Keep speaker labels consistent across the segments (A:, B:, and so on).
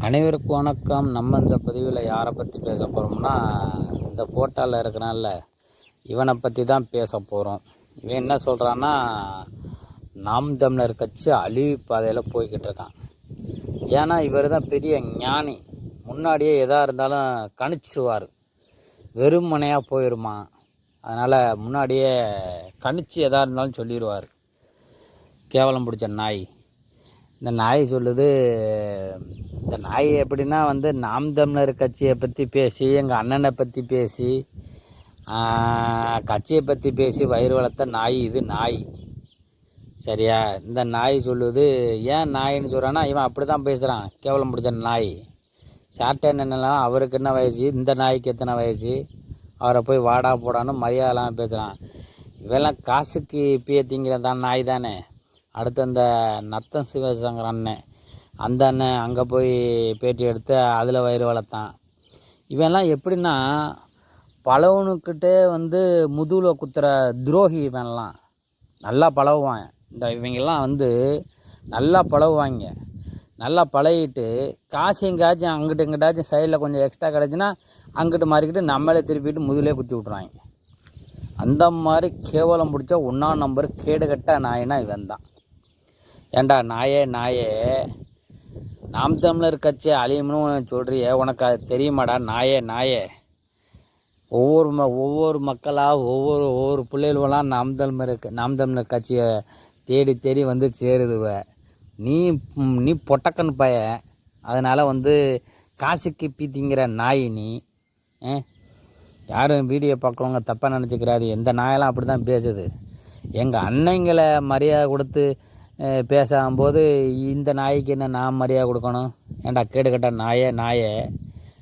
A: அனைவருக்கும் வணக்கம். நம்ம இந்த பதிவில் யாரை பற்றி பேச போகிறோம்னா, இந்த போட்டாவில் இருக்கிறனால இவனை பற்றி தான் பேச போகிறோம். இவன் என்ன சொல்கிறான்னா, நாம் தமிழர் கட்சி அழிவு பாதையில் போய்கிட்டு இருக்கான். ஏன்னா இவர் தான் பெரிய ஞானி. முன்னாடியே எதாக இருந்தாலும் கணிச்சிருவார், வெறுமனையாக போயிடுமா. அதனால் முன்னாடியே கணிச்சு எதாக இருந்தாலும் சொல்லிடுவார். கேவலம் பிடிச்ச நாய். இந்த நாய் சொல்லுது, இந்த நாய் எப்படின்னா நாம் தமிழர் கட்சியை பற்றி பேசி, எங்கள் அண்ணனை பற்றி பேசி, கட்சியை பற்றி பேசி வயிறு வளர்த்த நாய் இது நாய். சரியா? இந்த நாய் சொல்லுது, ஏன் நாயின்னு சொல்கிறான்னா, இவன் அப்படி தான் பேசுகிறான். கேவலம் பிடிச்ச நாய். சாட்டை என்னென்னலாம் அவருக்கு என்ன வயசு, இந்த நாய்க்கு எத்தனை வயசு, அவரை போய் வாடா போடான்னு மரியாதைலாம் பேசுகிறான். இவெல்லாம் காசுக்கு பிய திங்கிறதான் நாய் தானே. அடுத்து அந்த நத்தம் சிவசங்கர் அண்ணன், அந்த அண்ணன் அங்கே போய் பேட்டி எடுத்து அதில் வயிறு வளர்த்தான். இவன்லாம் எப்படின்னா, பழவனுக்கிட்டே முதுகில் குத்துற துரோகி. இவன்லாம் நல்லா பழகுவான். இவங்கெல்லாம் நல்லா பழகுவாங்க. நல்லா பழகிட்டு காசு எங்கேயாச்சும் அங்கிட்டு இங்கிட்டாச்சும் சைடில் கொஞ்சம் எக்ஸ்ட்ரா கிடச்சுன்னா அங்கிட்டு மாறிக்கிட்டு நம்மளே திருப்பிட்டு முதுகிலே குத்தி விட்ருவாங்க. அந்த மாதிரி கேவலம் பிடிச்ச 1ஆம் நம்பர் கேடுகட்ட நாயினா இவன் தான். ஏண்டா நாயே நாயே, நாம் தமிழர் கட்சி அழியும்னு சொல்கிறிய, உனக்கு அது தெரியுமாடா நாயே நாயே? ஒவ்வொரு மக்களாக ஒவ்வொரு பிள்ளைகளாம் நாம் தமிழர் கட்சியை தேடி தேடி சேருதுவ. நீ பொட்டக்கன் பய. அதனால் காசுக்கு பீத்திங்கிற நாய் நீ. யாரும் வீடியோ பார்க்குறவங்க தப்பாக நினச்சிக்கிறாரு. எந்த நாயெல்லாம் அப்படி தான் பேசுது. எங்கள் அன்னைங்களை மரியாதை கொடுத்து பேசும்போது இந்த நாய்க்கு என்ன நான் மரியாதை கொடுக்கணும்? ஏன்டா கேடுகட்ட நாயே நாயே,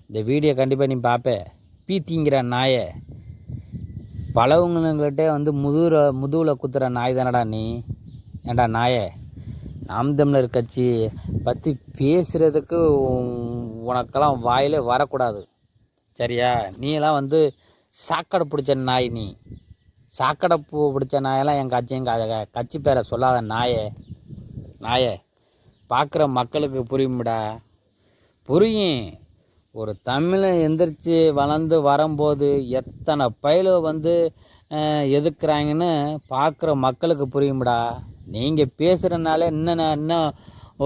A: இந்த வீடியோ கண்டிப்பாக நீ பார்ப்ப. பீத்திங்கிற நாயே, பழவங்கள்கிட்டே முதுகில் குத்துற நாய் தானடா நீ. ஏண்டா நாயே, நாம் தமிழர் கட்சி பற்றி பேசுகிறதுக்கு உனக்கெல்லாம் வாயிலே வரக்கூடாது. சரியா? நீ எல்லாம் சாக்கடை பிடிச்ச நாய். நீ சாக்கடை பூ பிடிச்ச நாயெல்லாம் எங்கள் கட்சி பேரை சொல்லாத நாயே. பார்க்குற மக்களுக்கு புரியும்டா, புரியும். ஒரு தமிழன் எந்திரிச்சு வளர்ந்து வரும்போது எத்தனை பயில எதுக்குறாங்கன்னு பார்க்குற மக்களுக்கு புரியும்டா. நீங்கள் பேசுகிறனால இன்னும்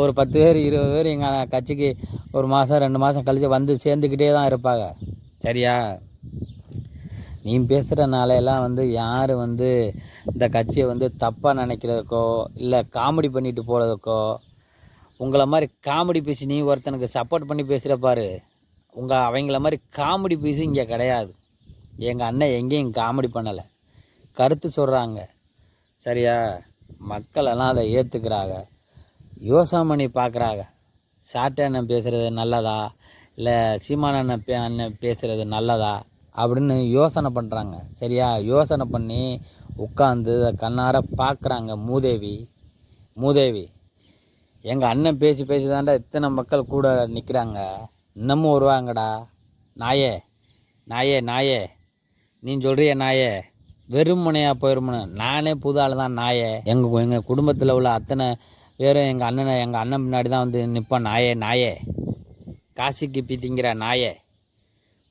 A: ஒரு 10 பேர் 20 பேர் எங்கள் கட்சிக்கு ஒரு மாதம் 2 மாதம் கழித்து சேர்ந்துக்கிட்டே தான் இருப்பாங்க. சரியா? நீ பேசுகிறனால எல்லாம் யார் இந்த கட்சியை தப்பாக நினைக்கிறதுக்கோ இல்லை காமெடி பண்ணிட்டு போகிறதுக்கோ, உங்களை மாதிரி காமெடி பேசி நீ ஒருத்தனுக்கு சப்போர்ட் பண்ணி பேசுகிற பாரு, அவங்கள மாதிரி காமெடி பேசி இங்கே கிடையாது. எங்கள் அண்ணன் எங்கேயும் காமெடி பண்ணலை, கருத்து சொல்கிறாங்க. சரியா? மக்களெல்லாம் அதை ஏற்றுக்கிறாங்க, யோசனை பண்ணி பார்க்குறாங்க. சாட்டை அண்ணன் பேசுகிறது நல்லதா இல்லை சீமான அண்ணன் பேசுகிறது நல்லதா அப்படின்னு யோசனை பண்ணுறாங்க. சரியா? யோசனை பண்ணி உட்காந்து கண்ணார பார்க்குறாங்க. மூதேவி எங்கள் அண்ணன் பேசி தாண்டா இத்தனை மக்கள் கூட நிற்கிறாங்க, இன்னமும் வருவாங்கடா. நாயே நீ சொல்கிறிய நாயே, வெறுமனையாக போயிருமனு. நானே புது ஆள் தான் நாயே. எங்கள் குடும்பத்தில் உள்ள அத்தனை பேரும் எங்கள் அண்ணன் பின்னாடி தான் நிற்போம். நாயே காசிக்கு பீத்திங்கிற நாயே,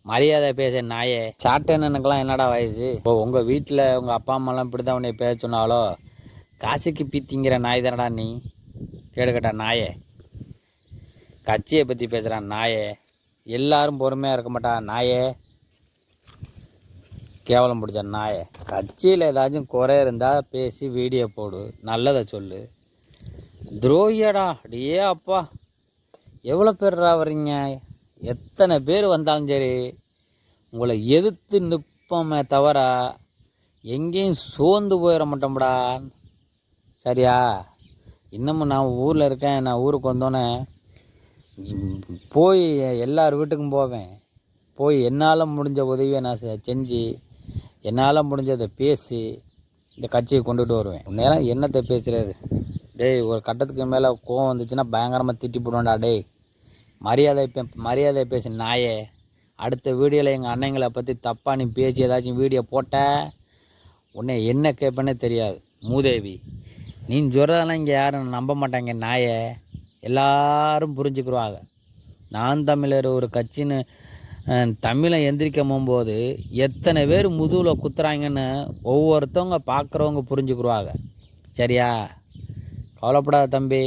A: மரியாதை பேச நாயே. சாட்டனனுக்கெல்லாம் என்னடா வயசு? இப்போ உங்கள் வீட்டில் உங்கள் அப்பா அம்மாலாம் இப்படி தான் உன்னை பேச சொன்னாலோ? காசுக்கு பீத்திங்கிற நாய் தானடா நீ, கேடுகட்ட நாயே. கட்சியை பற்றி பேசுகிறான் நாயே. எல்லாரும் பொறுமையாக இருக்க மாட்டா நாயே, கேவலம் பிடிச்ச நாயே. கட்சியில் ஏதாச்சும் குறை இருந்தால் பேசி வீடியோ போடு, நல்லதை சொல்லு. துரோகியாடா அடியே அப்பா, எவ்வளோ பேர்ரா வர்றீங்க? எத்தனை பேர் வந்தாலும் சரி உங்களை எதிர்த்து நிற்போமே தவிர எங்கேயும் சோர்ந்து போயிட மாட்டோம்டா. சரியா? இன்னமும் நான் ஊரில் இருக்கேன். நான் ஊருக்கு வந்தோன்னே போய் எல்லார் வீட்டுக்கும் போவேன். போய் என்னால் முடிஞ்ச உதவியை நான் செஞ்சு, என்னால் முடிஞ்சதை பேசி இந்த கட்சியை கொண்டுட்டு வருவேன். உன்னையெல்லாம் என்னத்தை பேசுகிறது? டேய், ஒரு கட்டத்துக்கு மேலே கோவம் வந்துச்சுன்னா பயங்கரமாக திட்டி போடுவேன்டா. டேய், மரியாதை பேசு நாயே. அடுத்த வீடியோவில் எங்கள் அண்ணங்களை பற்றி தப்பாக நீ பேசி ஏதாச்சும் வீடியோ போட்ட உன்னை என்ன கேட்பேன்னே தெரியாது. மூதேவி, நீ சொல்கிறதெல்லாம் இங்கே யாரும் நம்ப மாட்டாங்க நாயே. எல்லாரும் புரிஞ்சுக்குருவாங்க. நான் தமிழர் ஒரு கட்சின்னு தமிழை எந்திரிக்க போகும்போது எத்தனை பேர் முதுகில் குத்துறாங்கன்னு ஒவ்வொருத்தவங்க பார்க்குறவங்க புரிஞ்சுக்குருவாங்க. சரியா? கவலைப்படாத தம்பி.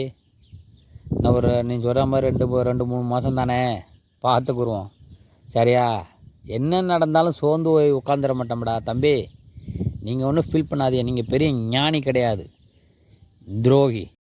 A: இன்னும் ஒரு நீ சொல்கிற மாதிரி 2-3 மாதம் தானே, பார்த்துக்குருவோம். சரியா? என்ன நடந்தாலும் சோர்ந்து போய் உட்காந்துட மாட்டோம்டா தம்பி. நீங்கள் ஒன்றும் ஃபீல் பண்ணாதீங்க. நீங்கள் பெரிய ஞானி கிடையாது, துரோகி.